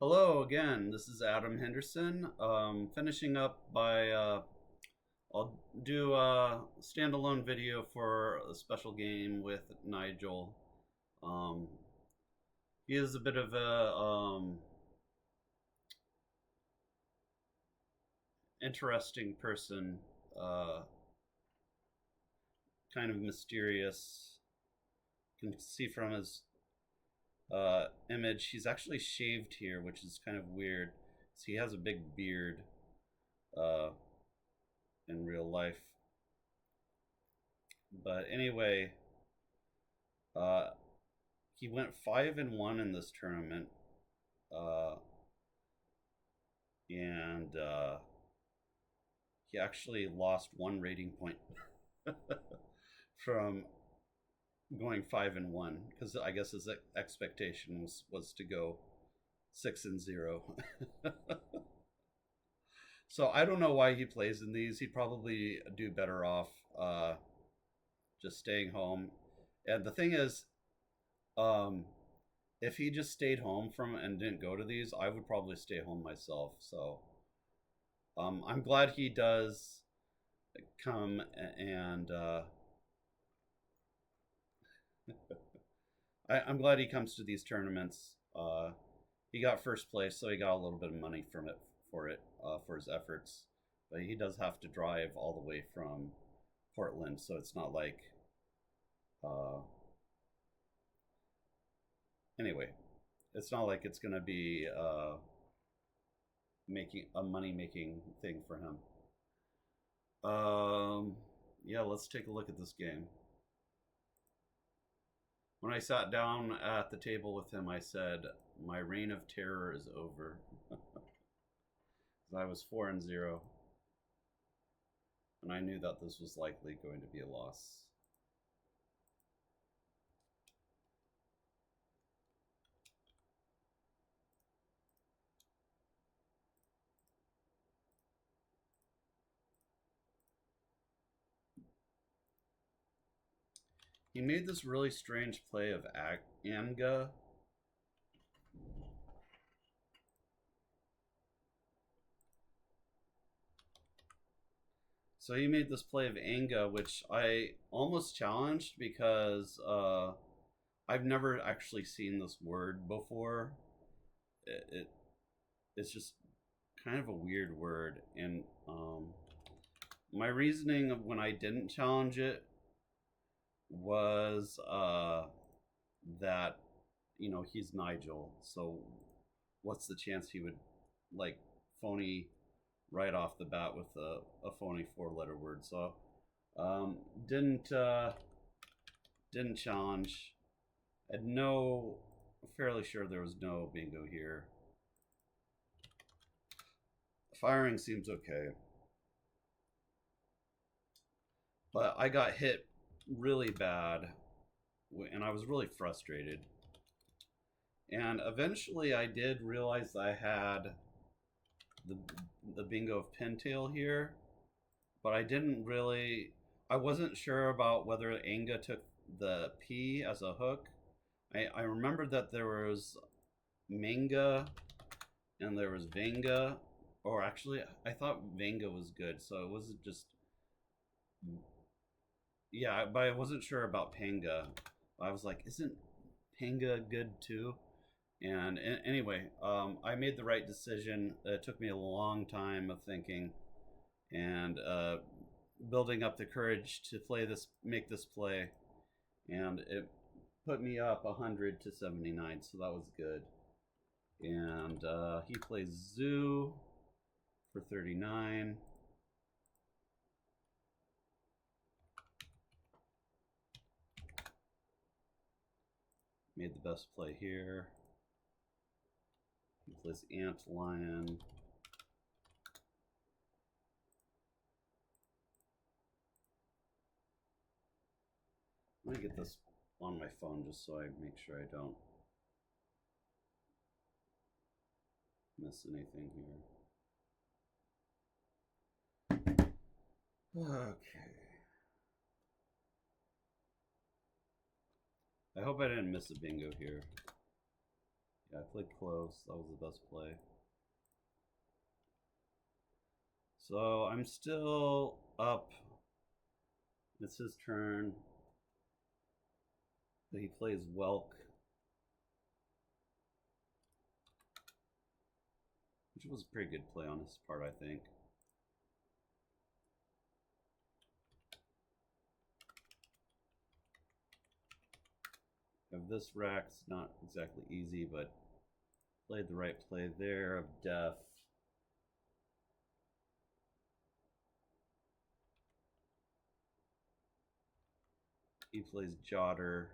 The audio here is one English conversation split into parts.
Hello again. This is Adam Henderson. Finishing up by I'll do a standalone video for a special game with Nigel. Um, he is a bit of a interesting person, uh, kind of mysterious. You can see from his image, he's actually shaved here, which is kind of weird. So he has a big beard uh, in real life. But anyway, uh, he went 5-1 in this tournament, uh, and he actually lost one rating point from going 5-1 because I guess his expectation was to go 6-0. So I don't know why he plays in these. He'd probably do better off just staying home. And the thing is, um, if he just stayed home from and didn't go to these, I would probably stay home myself. So I'm glad he does come and I'm glad he comes to these tournaments. He got first place, so he got a little bit of money from it for his efforts. But he does have to drive all the way from Portland, so it's not like. Uh, anyway, it's not like it's gonna be making a money making thing for him. Yeah, let's take a look at this game. When I sat down at the table with him, I said, "My reign of terror is over." I was 4-0, and I knew that this was likely going to be a loss. He made this really strange play of Anga. So he made this play of Anga, which I almost challenged because I've never actually seen this word before. It it's just kind of a weird word, and my reasoning of when I didn't challenge it was that he's Nigel, so what's the chance he would like phony right off the bat with a phony four-letter word? So um, didn't didn't challenge. Had no, fairly sure there was no bingo here. Firing seems okay, but I got hit really bad, and I was really frustrated. And eventually, I did realize I had the the bingo of pintail here, but I didn't really. I wasn't sure about whether Anga took the P as a hook. I remembered that there was manga and there was Vanga, or actually, I thought Vanga was good, so it wasn't just. Yeah, but I wasn't sure about Panga. I was like, isn't Panga good too? And anyway, I made the right decision. It took me a long time of thinking and building up the courage to make this play, and it put me up 100 to 79. So that was good. And he plays Zoo for 39. Made the best play here. He plays Ant Lion. Let me get this on my phone just so I make sure I don't miss anything here. Okay. I hope I didn't miss a bingo here. Yeah, I played close. That was the best play. So I'm still up. It's his turn. He plays Welk, which was a pretty good play on his part, I think. Of this rack's not exactly easy, but played the right play there of death. He plays Jotter.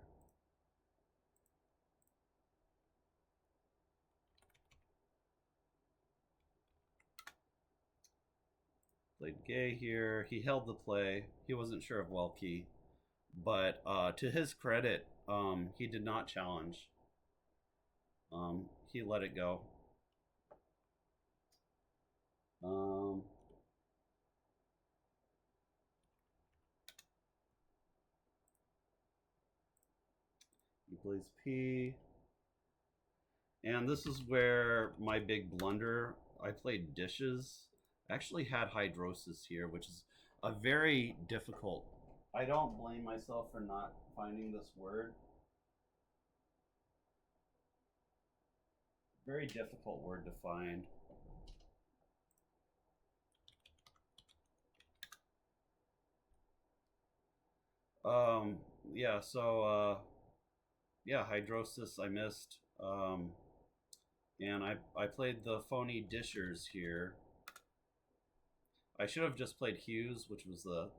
Played Gay here. He held the play. He wasn't sure of Welky, but to his credit, he did not challenge. He let it go. He plays P. And this is where my big blunder. I played dishes. I actually had hydrosis here, which is a very difficult. I don't blame myself for not finding this word. Very difficult word to find. Yeah, so yeah, hydrosis I missed. And I played the phony dishers here. I should have just played Hughes, which was the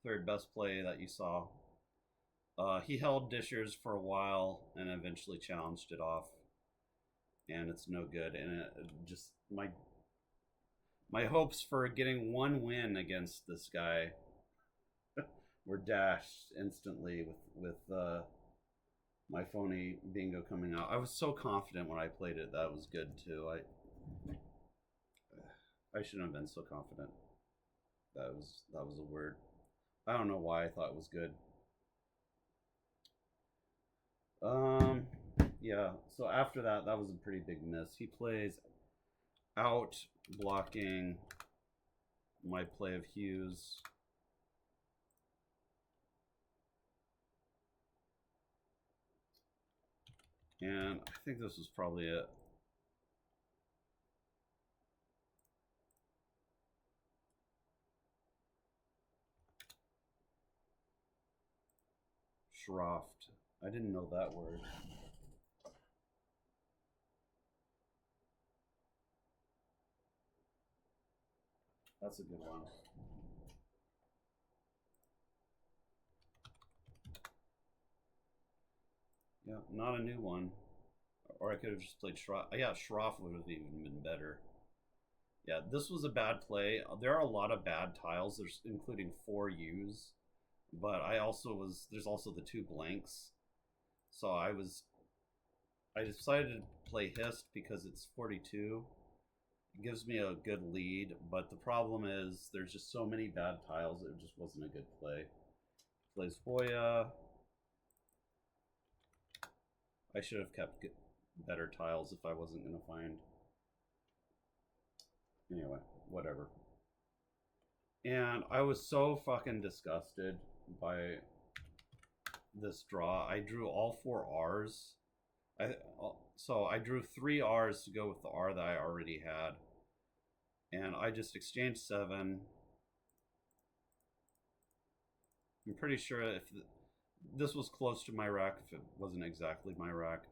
third best play that you saw. He held dishers for a while and eventually challenged it off, and it's no good. And it just my hopes for getting one win against this guy were dashed instantly with my phony bingo coming out. I was so confident when I played it that it was good too. I shouldn't have been so confident. That was a word. I don't know why I thought it was good. Yeah. So after that, that was a pretty big miss. He plays out blocking my play of Hughes. And I think this was probably it. Schroft. I didn't know that word. That's a good one. Yeah, not a new one. Or I could have just played Schroff. Yeah, Schroff would have even been better. Yeah, this was a bad play. There are a lot of bad tiles. There's including 4 U's, but there's also the 2 blanks. So I decided to play Hist because it's 42. It gives me a good lead, but the problem is there's just so many bad tiles. It just wasn't a good play. Plays Hoya. I should have kept better tiles if I wasn't going to find. Anyway, whatever. And I was so fucking disgusted by this draw. I drew all 4 R's. So I drew 3 R's to go with the R that I already had. And I just exchanged 7. I'm pretty sure if this was close to my rack, if it wasn't exactly my rack.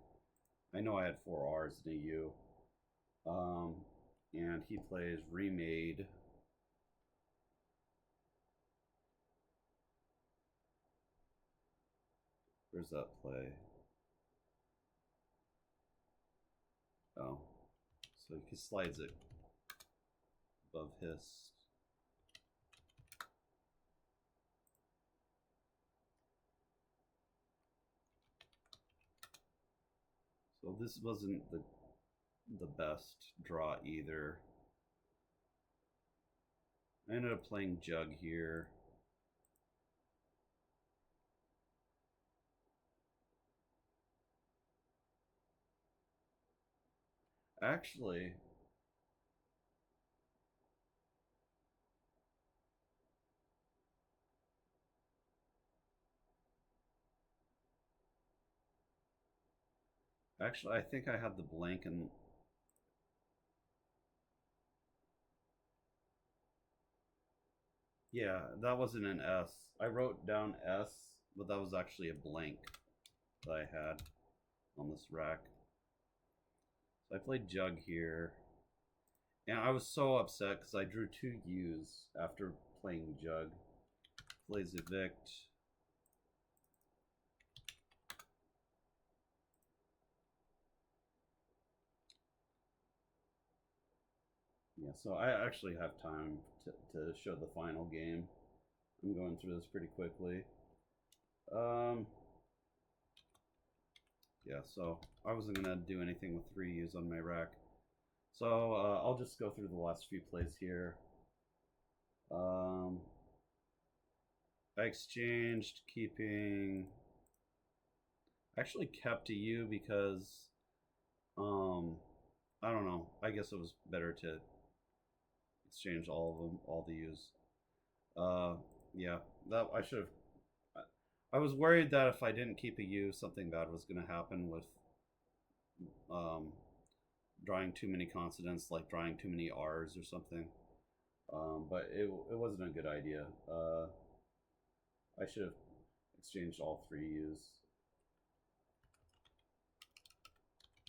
I know I had 4 R's and a U. And he plays Remade. Where's that play? Oh. So he slides it above his. So this wasn't the best draw either. I ended up playing Jug here. Actually, I think I had the blank and yeah, that wasn't an S. I wrote down S, but that was actually a blank that I had on this rack. So I played Jug here. And I was so upset because I drew 2 U's after playing Jug. Plays Evict. Yeah, so I actually have time to show the final game. I'm going through this pretty quickly. Yeah, so I wasn't going to do anything with 3U's on my rack. So I'll just go through the last few plays here. I exchanged, keeping. I actually kept a U because I don't know. I guess it was better to exchange all of them, all the U's. Yeah, that I should have. I was worried that if I didn't keep a U, something bad was going to happen with um, drawing too many consonants, like drawing too many R's or something. But it wasn't a good idea. I should have exchanged all 3U's.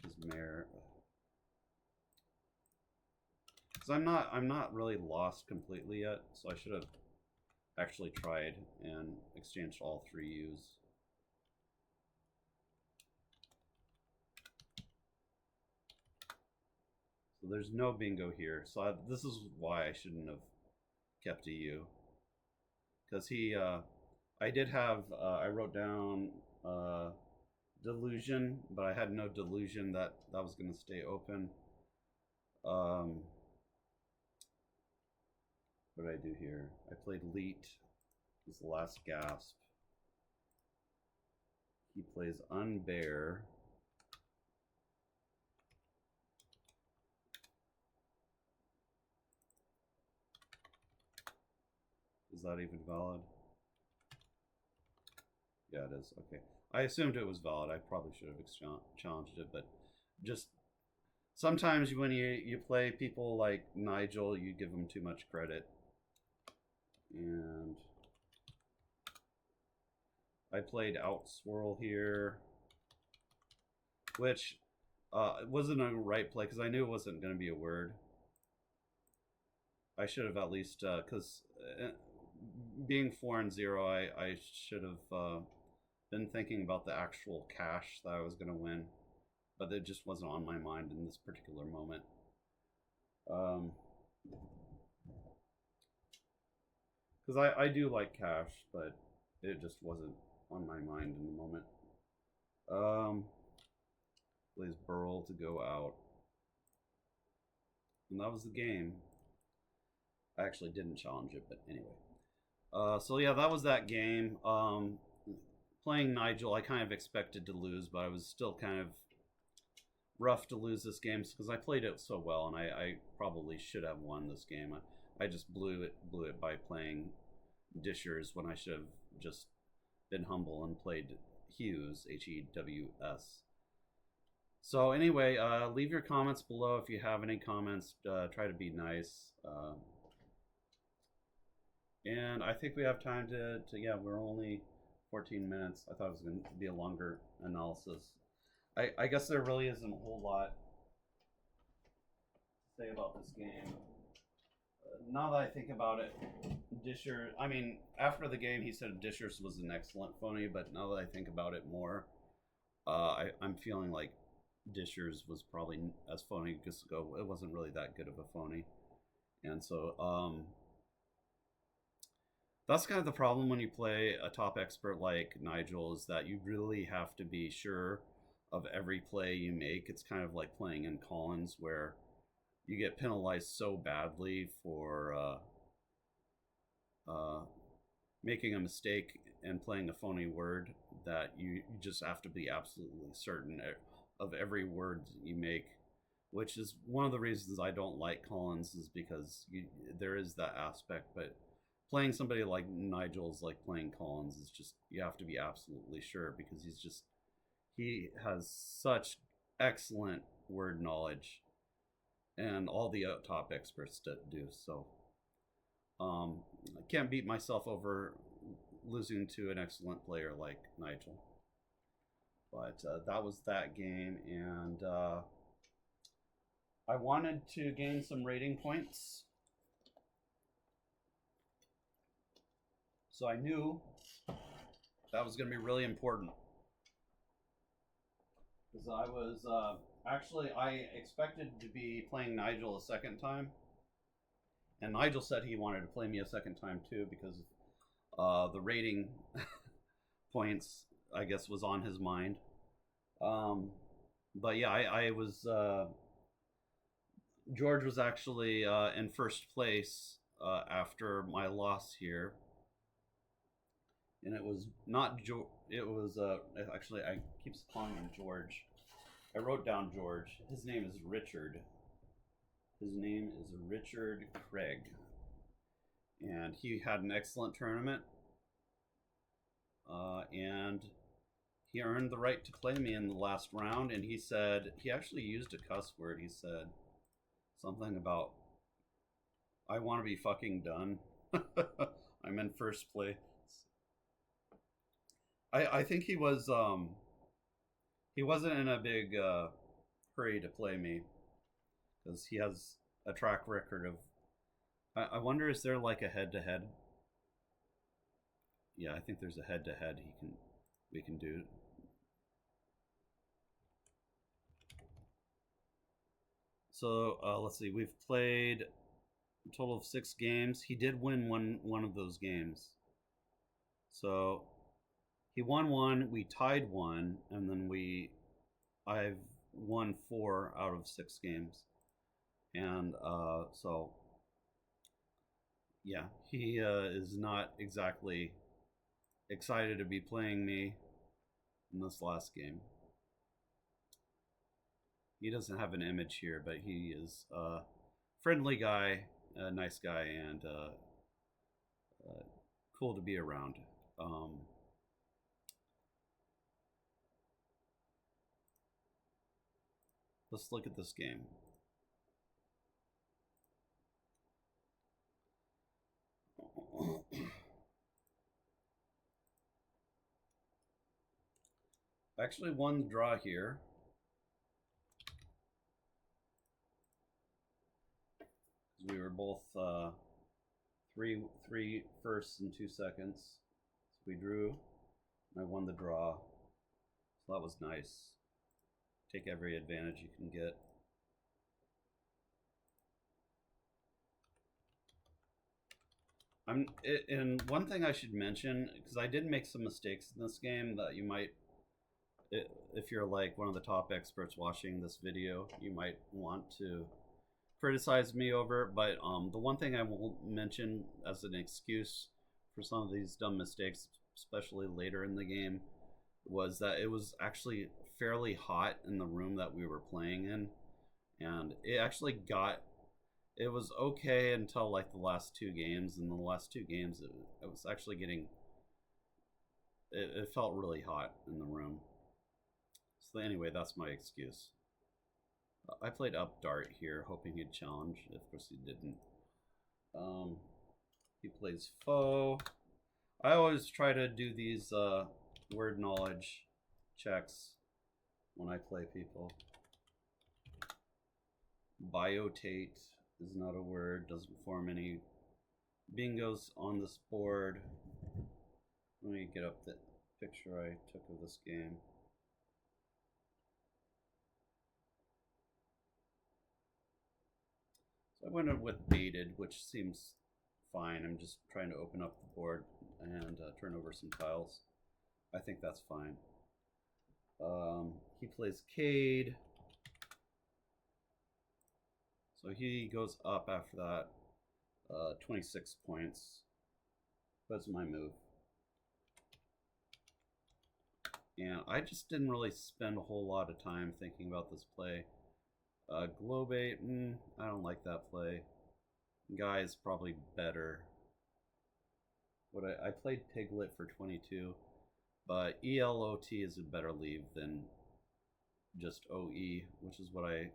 His mare. Because I'm not really lost completely yet, so I should have actually tried and exchanged all 3U's. So there's no bingo here. So this is why I shouldn't have kept a U. Because I did have, I wrote down delusion, but I had no delusion that that was going to stay open. What did I do here? I played Leet. His last gasp. He plays Unbear. Is that even valid? Yeah, it is. Okay. I assumed it was valid. I probably should have challenged it, but just sometimes when you play people like Nigel, you give them too much credit. And I played Outswirl here, which wasn't a right play because I knew it wasn't going to be a word. I should have at least, because being 4-0, I should have been thinking about the actual cash that I was going to win, but it just wasn't on my mind in this particular moment. Because I do like cash, but it just wasn't on my mind in the moment. Plays Burl to go out. And that was the game. I actually didn't challenge it, but anyway. So yeah, that was that game. Playing Nigel, I kind of expected to lose, but I was still kind of rough to lose this game because I played it so well, and I probably should have won this game. I just blew it by playing Dishers when I should have just been humble and played Hughes, Hews. So anyway, leave your comments below if you have any comments. Try to be nice. And I think we have time to yeah, we're only 14 minutes. I thought it was going to be a longer analysis. I guess there really isn't a whole lot to say about this game. Now that I think about it, Disher, I mean, after the game, he said Dishers was an excellent phony, but now that I think about it more, I'm feeling like Dishers was probably as phony as go. It wasn't really that good of a phony. And so, that's kind of the problem when you play a top expert like Nigel, is that you really have to be sure of every play you make. It's kind of like playing in Collins, where you get penalized so badly for making a mistake and playing a phony word that you just have to be absolutely certain of every word you make which is one of the reasons I don't like Collins, is because there is that aspect. But playing somebody like Nigel is like playing Collins. Is just, you have to be absolutely sure, because he has such excellent word knowledge, and all the top experts do. So I can't beat myself over losing to an excellent player like Nigel. But that was that game, and I wanted to gain some rating points. So I knew that was going to be really important. Because I was, actually, I expected to be playing Nigel a second time. And Nigel said he wanted to play me a second time too, because the rating points, I guess, was on his mind. But yeah, I was, George was actually in first place after my loss here. And it was not George, it was, actually, I keep calling him George. I wrote down George. His name is Richard. His name is Richard Craig. And he had an excellent tournament. And he earned the right to play me in the last round. And he said, he actually used a cuss word. He said something about, I want to be fucking done. I'm in first place. I think he was, he wasn't in a big hurry to play me, because he has a track record of, I wonder, is there like a head-to-head? Yeah, I think there's a head-to-head we can do. So let's see, we've played a total of 6 games. He did win one of those games. So he won 1, we tied 1, and then I've won 4 out of 6 games. And so yeah, he is not exactly excited to be playing me in this last game. He doesn't have an image here, but he is a friendly guy, a nice guy, and cool to be around. Let's look at this game. I actually won the draw here. We were both three firsts and 2 seconds. So we drew. I won the draw. So that was nice. Take every advantage you can get. And one thing I should mention, because I did make some mistakes in this game that you might, if you're like one of the top experts watching this video, you might want to criticize me over. But the one thing I will mention as an excuse for some of these dumb mistakes, especially later in the game, was that it was actually fairly hot in the room that we were playing in, and it was okay until like the last 2 games. And the last 2 games, it was actually getting, it felt really hot in the room. So anyway, that's my excuse. I played up dart here, hoping he'd challenge. Of course he didn't. He plays foe. I always try to do these word knowledge checks when I play people. Biotate is not a word, doesn't form any bingos on this board. Let me get up the picture I took of this game. So I went with baited, which seems fine. I'm just trying to open up the board and turn over some tiles. I think that's fine. He plays Cade. So he goes up after that. 26 points. That's my move. And I just didn't really spend a whole lot of time thinking about this play. Globate, I don't like that play. Guy is probably better. I played Piglet for 22, but ELOT is a better leave than just OE, which is what I.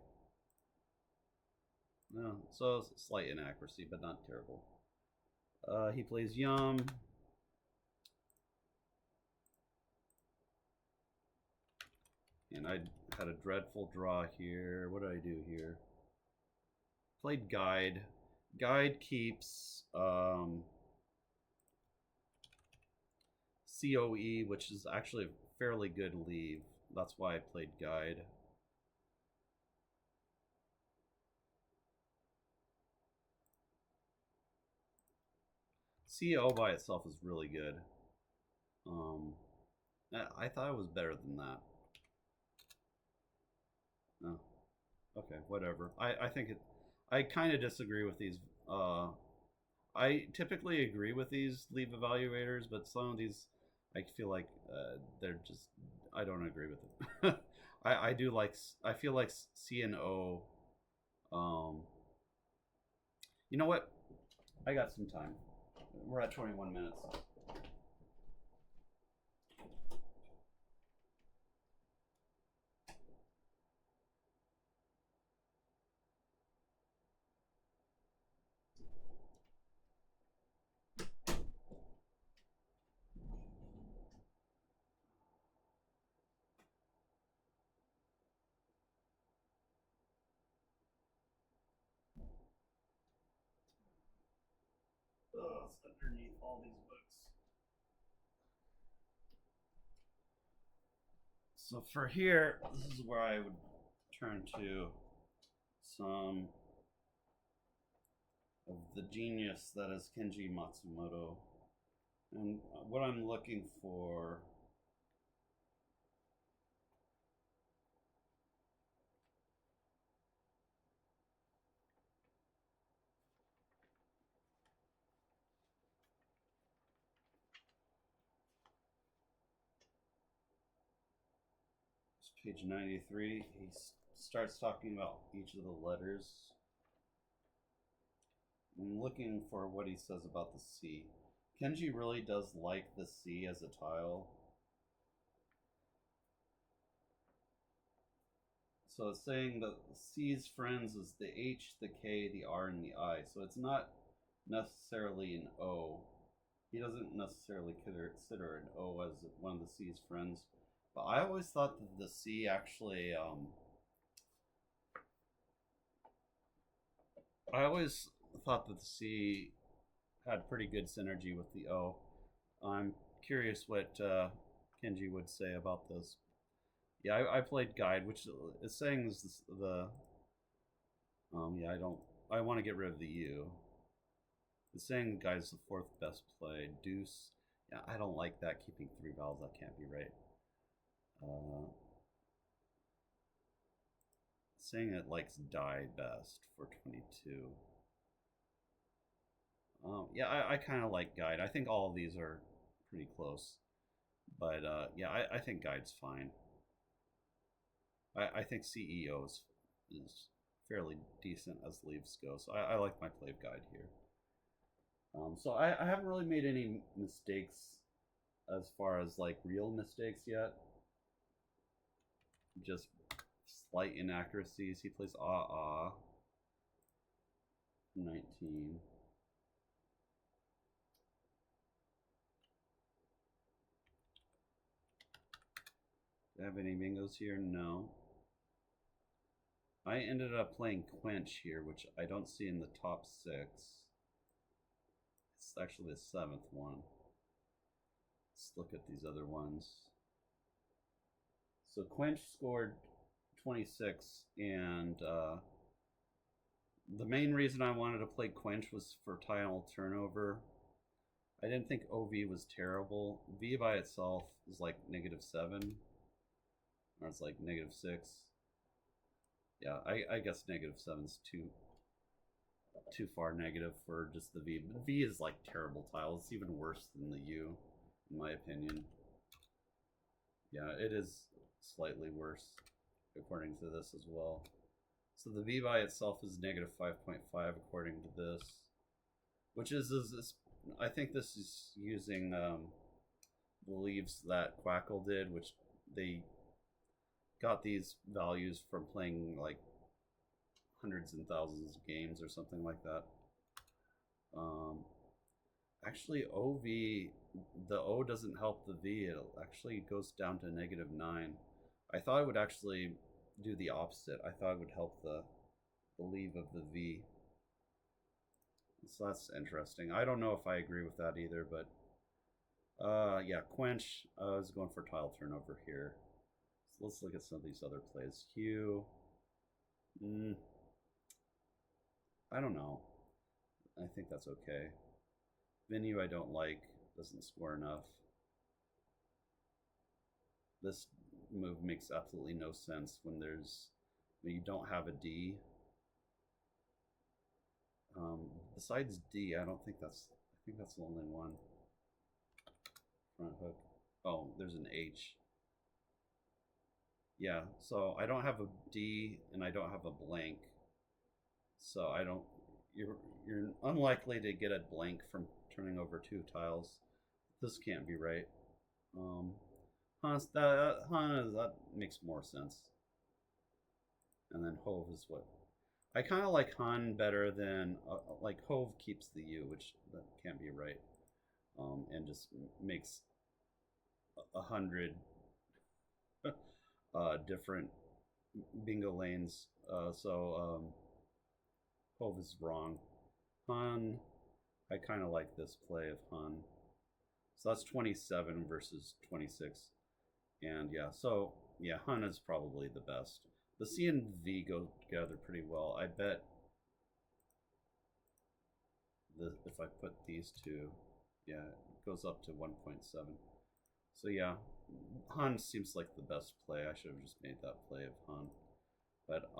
No, so slight inaccuracy, but not terrible. He plays Yum. And I had a dreadful draw here. What did I do here? Played Guide. Guide keeps COE, which is actually a fairly good leave. That's why I played Guide. CO by itself is really good. I thought it was better than that. Oh, okay, whatever. I think it. I kind of disagree with these. I typically agree with these leave evaluators, but some of these, I feel like they're just. I don't agree with it. I do like. I feel like C and O. You know what? I got some time. We're at 21 minutes. Oh, it's underneath all these books. So for here, this is where I would turn to some of the genius that is Kenji Matsumoto. And what I'm looking for is page 93. He starts talking about each of the letters. I'm looking for what he says about the C. Kenji really does like the C as a tile. So it's saying that C's friends is the H, the K, the R, and the I. So it's not necessarily an O. He doesn't necessarily consider an O as one of the C's friends. But I always thought that the C actually, I always thought that the C had pretty good synergy with the O. I'm curious what Kenji would say about this. Yeah, I played Guide, which is saying is the yeah, I want to get rid of the U. It's saying Guide is the fourth best play. Deuce, yeah, I don't like that. Keeping 3 vowels, that can't be right. Saying it likes Die best for 22. Yeah, I kind of like Guide. I think all of these are pretty close. But yeah, I think Guide's fine. I think CEO is fairly decent as leaves go. So I like my play of Guide here. So I haven't really made any mistakes as far as like real mistakes yet. Just slight inaccuracies. He plays 19. Do I have any bingos here? No. I ended up playing Quench here, which I don't see in the top 6. It's actually the 7th one. Let's look at these other ones. So Quench scored 26, and the main reason I wanted to play Quench was for tile turnover. I didn't think OV was terrible. V by itself is like -7, or it's like -6. Yeah, I guess -7 is too far negative for just the V. But V is like terrible tile. It's even worse than the U, in my opinion. Yeah, it is slightly worse according to this as well. So the V by itself is negative 5.5 according to this, which is I think this is using the leaves that Quackle did, which they got these values from playing like hundreds and thousands of games or something like that. Actually, OV, the O doesn't help the V. It actually goes down to -9. I thought it would actually do the opposite. I thought it would help the leave of the V. So that's interesting. I don't know if I agree with that either, but yeah, Quench is going for tile turnover here. So let's look at some of these other plays. Hue. I don't know. I think that's okay. Venue I don't like. Doesn't score enough. This move makes absolutely no sense when you don't have a D. Besides D, I think that's the only one. Front hook. Oh, there's an H. Yeah, so I don't have a D and I don't have a blank. So you're unlikely to get a blank from turning over 2 tiles. This can't be right. That makes more sense. And then Hove is what? I kind of like Han better than, like Hove keeps the U, which that can't be right. And just makes 100 different bingo lanes. Hove is wrong. Han, I kind of like this play of Han. So that's 27 versus 26. And yeah, so yeah, Han is probably the best. The C and V go together pretty well. I bet if I put these two, yeah, it goes up to 1.7. So yeah, Han seems like the best play. I should have just made that play of Han. But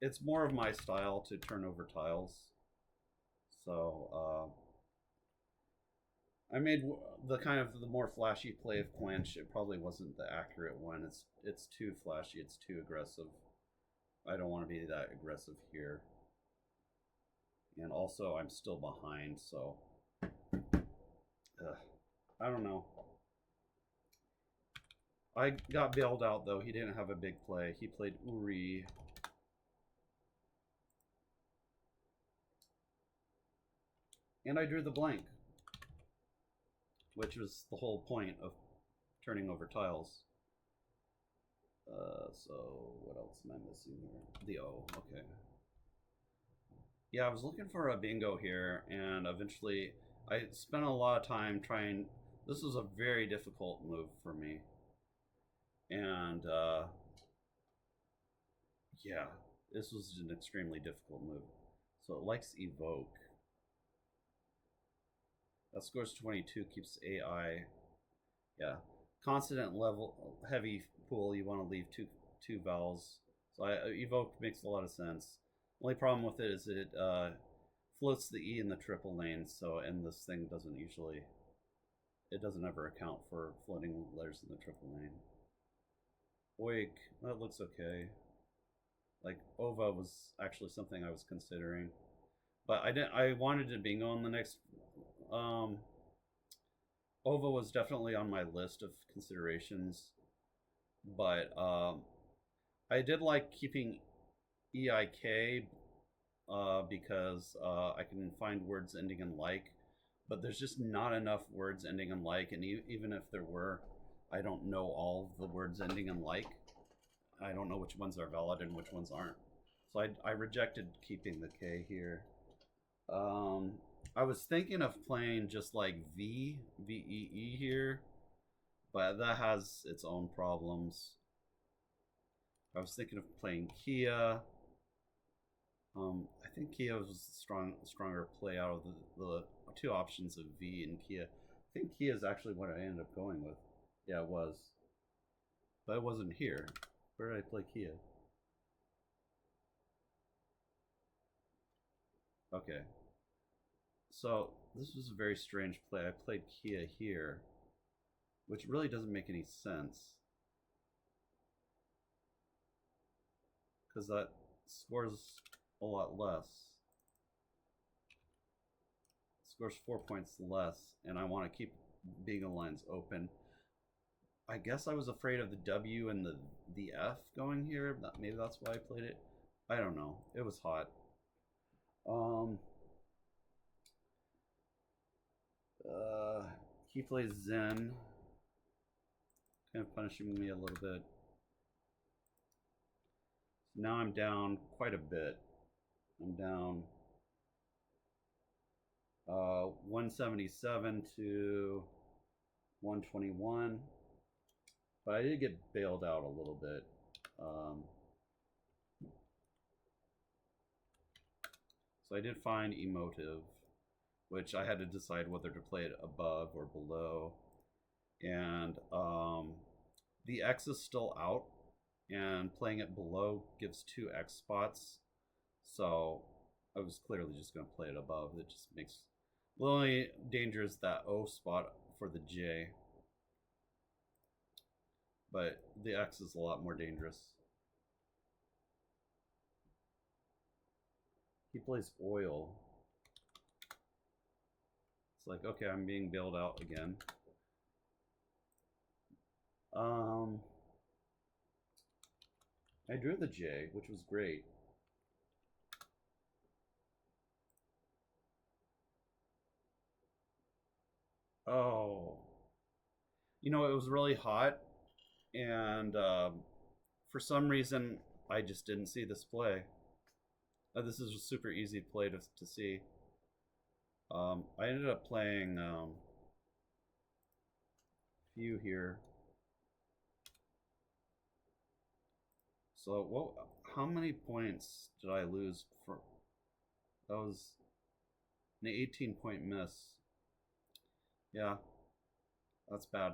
it's more of my style to turn over tiles. So I made the more flashy play of Quench. It probably wasn't the accurate one. It's too flashy. It's too aggressive. I don't want to be that aggressive here. And also, I'm still behind, so I don't know. I got bailed out though. He didn't have a big play. He played Uri. And I drew the blank, which was the whole point of turning over tiles. So what else am I missing here? The O, okay. Yeah, I was looking for a bingo here, and eventually I spent a lot of time trying. This was a very difficult move for me. And yeah, this was an extremely difficult move. So it likes Evoke. That scores 22, keeps AI. Yeah, consonant level heavy pool. You want to leave two vowels. So Evoke makes a lot of sense. Only problem with it is it floats the E in the triple lane. So and this thing doesn't ever account for floating letters in the triple lane. Oik, that looks okay. Like Ova was actually something I was considering, but I wanted to bingo on the next. Ova was definitely on my list of considerations, but I did like keeping EIK because I can find words ending in like, but there's just not enough words ending in like, and even if there were, I don't know all of the words ending in like. I don't know which ones are valid and which ones aren't. So I rejected keeping the K here. I was thinking of playing just like VEE here, but that has its own problems. I was thinking of playing Kia. I think Kia was a stronger play out of the two options of V and Kia. I think Kia is actually what I ended up going with. Yeah, it was. But it wasn't here. Where did I play Kia? Okay. So this was a very strange play. I played Kia here, which really doesn't make any sense. Because scores a lot less. Scores 4 points less, and I want to keep beagle lines open. I guess I was afraid of the W and the F going here. Maybe that's why I played it. I don't know. It was hot. He plays Zen, kind of punishing me a little bit. So now I'm down quite a bit. I'm down 177 to 121, but I did get bailed out a little bit. So I did find emotive, which I had to decide whether to play it above or below. And the X is still out, and playing it below gives 2 X spots. So I was clearly just going to play it above. It just makes... The only danger is that O spot for the J. But the X is a lot more dangerous. He plays oil. It's like, okay, I'm being bailed out again. I drew the J, which was great. Oh. You know, it was really hot, and for some reason, I just didn't see this play. This is a super easy play to see. I ended up playing few here. So how many points did I lose for? That was an 18-point miss. Yeah, that's bad.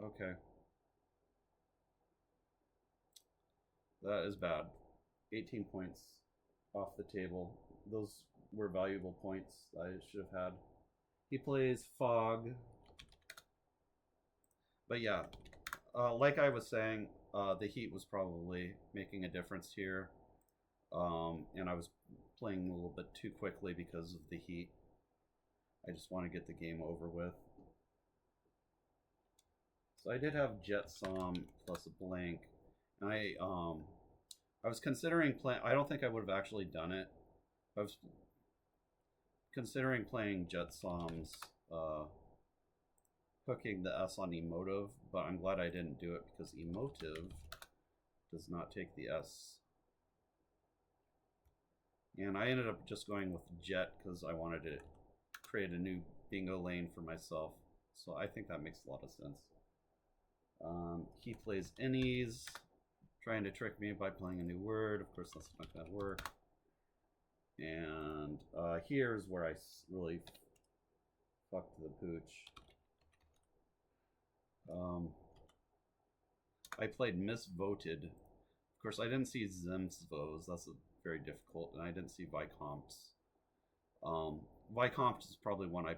Okay. That is bad. 18 points off the table. Those were valuable points I should have had. He plays Fog. But yeah, like I was saying, the heat was probably making a difference here. And I was playing a little bit too quickly because of the heat. I just want to get the game over with. So I did have Jet Som plus a blank. And I was considering playing... I don't think I would have actually done it. I was considering playing Jet Som's hooking the S on emotive, but I'm glad I didn't do it because emotive does not take the S. And I ended up just going with Jet because I wanted to create a new bingo lane for myself. So I think that makes a lot of sense. He plays Innies, trying to trick me by playing a new word. Of course, that's not going to work. And here's where I really fucked the pooch. I played Misvoted. Of course, I didn't see Zemsvos. That's very difficult. And I didn't see Vicomtes. Vicomtes is probably one I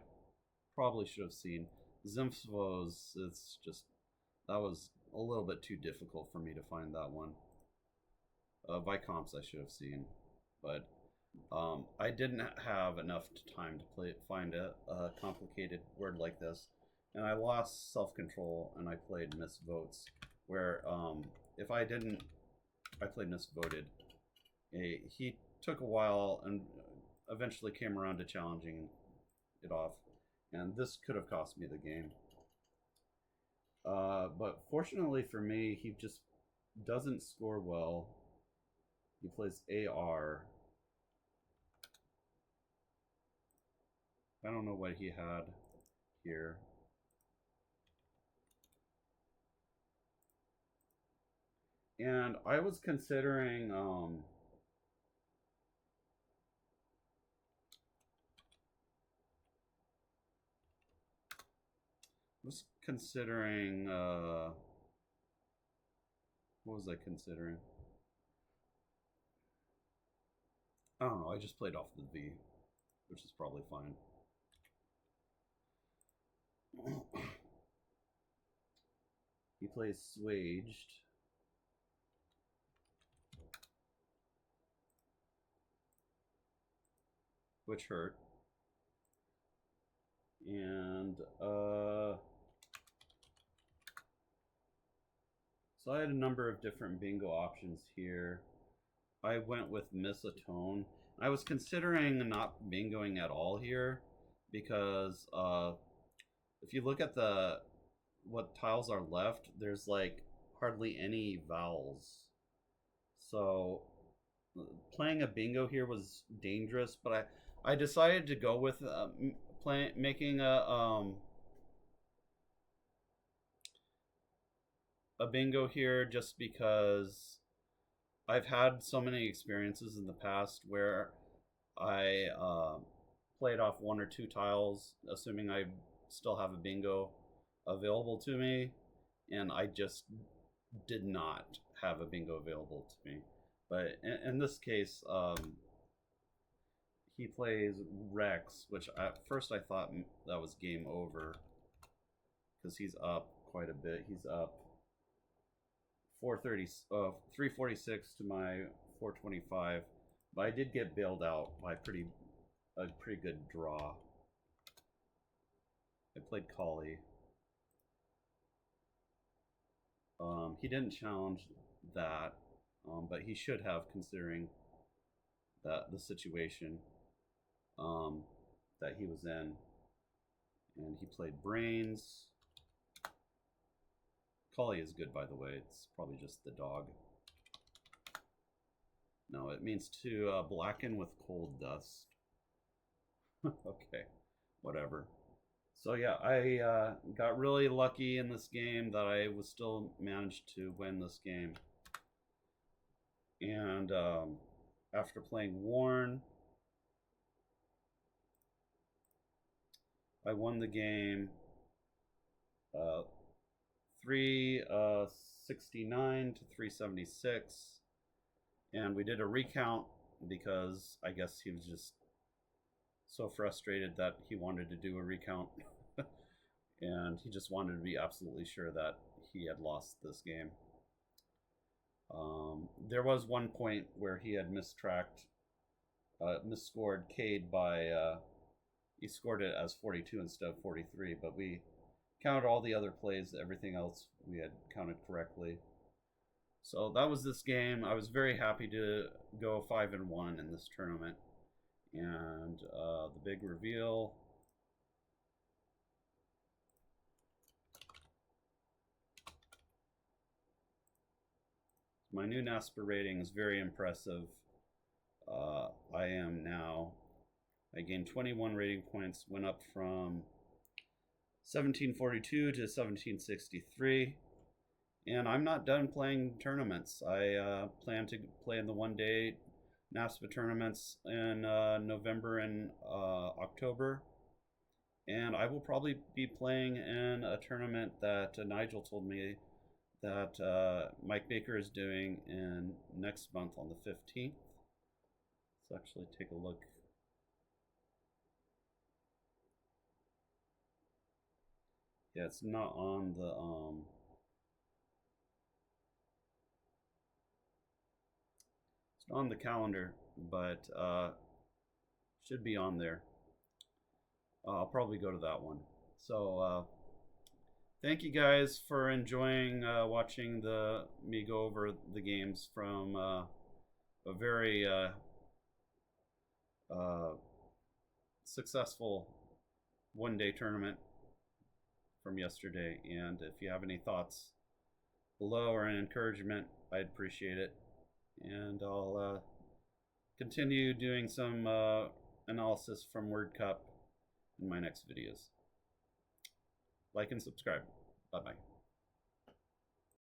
probably should have seen. Zemsvos, it's just... That was a little bit too difficult for me to find that one. Vicomtes I should have seen. But I didn't have enough time to find a complicated word like this. And I lost self-control and I played Misvotes. Where if I didn't... I played Misvoted. He took a while and eventually came around to challenging it off. And this could have cost me the game. But fortunately for me, he just doesn't score well. He plays AR. I don't know what he had here. And I was considering what was I considering? I don't know, I just played off the V, which is probably fine. He plays Swaged. which hurt. And so I had a number of different bingo options here. I went with Miss a Tone. I was considering not bingoing at all here because if you look at what tiles are left, there's like hardly any vowels. So playing a bingo here was dangerous, but I decided to go with making a bingo here just because I've had so many experiences in the past where I played off one or two tiles, assuming I still have a bingo available to me, and I just did not have a bingo available to me. But in this case, he plays Rex, which at first I thought that was game over because he's up quite a bit. He's up 346 to my 425, but I did get bailed out by a pretty good draw. I played Collie. He didn't challenge that, but he should have, considering the situation that he was in. And he played Brains. Collie is good, by the way. It's probably just the dog. No, it means to blacken with cold dust. Okay, whatever. So yeah, I got really lucky in this game that I was still managed to win this game. And after playing Warren, I won the game 369 to 376, and we did a recount because I guess he was just so frustrated that he wanted to do a recount. And he just wanted to be absolutely sure that he had lost this game. There was one point where he had misscored Cade by, he scored it as 42 instead of 43, but we counted all the other plays, everything else we had counted correctly. So that was this game. I was very happy to go 5-1 in this tournament. And the big reveal. My new NASPA rating is very impressive. I gained 21 rating points, went up from 1742 to 1763. And I'm not done playing tournaments. I plan to play in the one-day NASPA tournaments in November and October. And I will probably be playing in a tournament that Nigel told me that Mike Baker is doing in next month on the 15th. Let's actually take a look. Yeah, it's not on the it's not on the calendar, but should be on there. I'll probably go to that one. So thank you guys for enjoying watching me go over the games from a very successful one-day tournament from yesterday. And if you have any thoughts below or an encouragement, I'd appreciate it. And I'll continue doing some analysis from Word Cup in my next videos. Like and subscribe. Bye-bye.